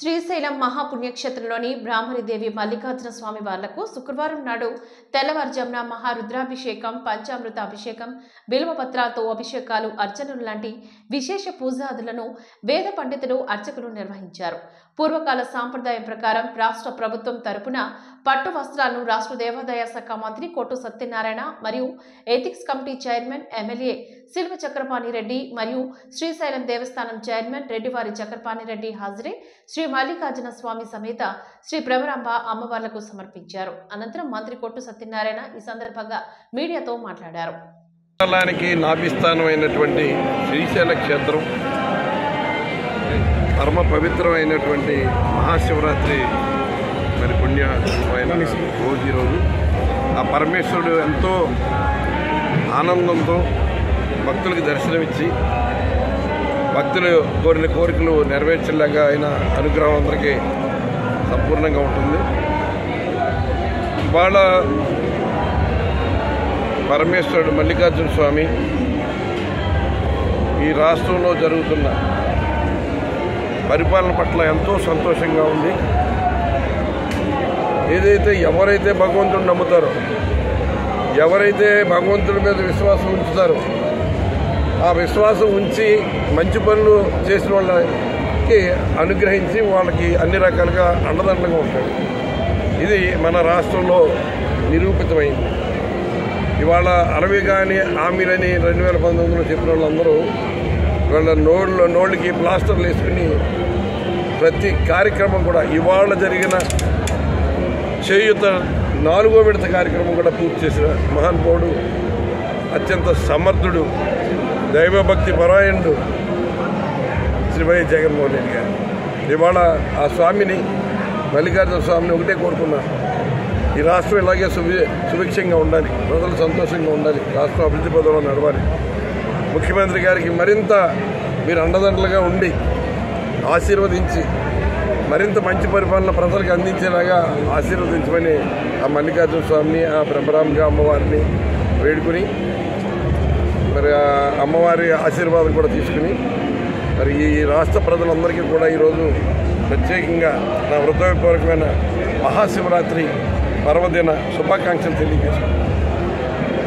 శ్రీశైలం మహాపుణ్యక్షేత్రంలోని బ్రాహ్మణీదేవి మల్లికార్జున స్వామి వార్లకు శుక్రవారం నాడు తెల్లవారుజామున మహారుద్రాభిషేకం, పంచామృత అభిషేకం, బిల్వపత్రాలతో అభిషేకాలు, అర్చనలు లాంటి విశేష పూజాదులను వేద పండితులు, అర్చకులు నిర్వహించారు. పూర్వకాల సాంప్రదాయం ప్రకారం రాష్ట్ర ప్రభుత్వం తరపున పట్టు వస్త్రాలను రాష్ట్ర దేవాదాయ శాఖ మంత్రి కోట్టు సత్యనారాయణ మరియు ethics committee chairman MLA Shilpa Chakrapani Reddy మరియు శ్రీశైలం దేవస్థానం చైర్మన్ రెడ్డివారి చక్రపాణి రెడ్డి హాజరై శ్రీ మల్లికార్జున స్వామి సమేత శ్రీ భ్రమరాంబ అమ్మవార్లకు సమర్పించారు. అనంతరం మంత్రి కోట్టు సత్యనారాయణ ఈ సందర్భంగా మీడియాతో మాట్లాడారు. నాభిస్థానమైనటువంటి శ్రీశైల క్షేత్రం పరమ పవిత్రమైనటువంటి మహాశివరాత్రి మరి పుణ్యమైన రోజు ఆ పరమేశ్వరుడు ఎంతో ఆనందంతో భక్తులకు దర్శనమిచ్చి భక్తులు కోరిన కోరికలు నెరవేర్చేలాగా ఆయన అనుగ్రహం అందరికీ సంపూర్ణంగా ఉంటుంది. ఇవాళ పరమేశ్వరుడు మల్లికార్జున స్వామి ఈ రాష్ట్రంలో జరుగుతున్న పరిపాలన పట్ల ఎంతో సంతోషంగా ఉంది. ఎవరైతే భగవంతుడిని నమ్ముతారో, ఎవరైతే భగవంతుడి మీద విశ్వాసం ఉంచుతారో, ఆ విశ్వాసం ఉంచి మంచి పనులు చేసిన వాళ్ళకి అనుగ్రహించి వాళ్ళకి అన్ని రకాలుగా అండదండగా ఉంటాడు. ఇది మన రాష్ట్రంలో నిరూపితమైంది. ఇవాళ అరవి కానీ హామీలని 2019లో చెప్పిన వాళ్ళందరూ వాళ్ళ నోళ్ళకి ప్లాస్టర్లు వేసుకుని ప్రతి కార్యక్రమం కూడా ఇవాళ జరిగిన చేయూత 4వ విడత కార్యక్రమం కూడా పూర్తి చేసిన మహానుభావుడు, అత్యంత సమర్థుడు, దైవభక్తి పరాయణుడు శ్రీ వైఎస్ జగన్మోహన్ రెడ్డి గారు. ఇవాళ ఆ స్వామిని, మల్లికార్జున స్వామిని ఒకటే కోరుకున్నాను, ఈ రాష్ట్రం ఇలాగే సుభిక్షంగా ఉండాలి, ప్రజలు సంతోషంగా ఉండాలి, రాష్ట్రం అభివృద్ధి పదంలో నడవాలి. ముఖ్యమంత్రి గారికి మరింత మీరు అండదండలుగా ఉండి ఆశీర్వదించి మరింత మంచి పరిపాలన ప్రజలకు అందించేలాగా ఆశీర్వదించమని ఆ మల్లికార్జున స్వామిని, ఆ భ్రమరాంబ అమ్మవారిని వేడుకుని మరి ఆ అమ్మవారి ఆశీర్వాదం కూడా తీసుకుని మరి ఈ రాష్ట్ర ప్రజలందరికీ కూడా ఈరోజు ప్రత్యేకంగా నా హృదయపూర్వకమైన మహాశివరాత్రి పర్వదిన శుభాకాంక్షలు తెలియజేస్తున్నాను.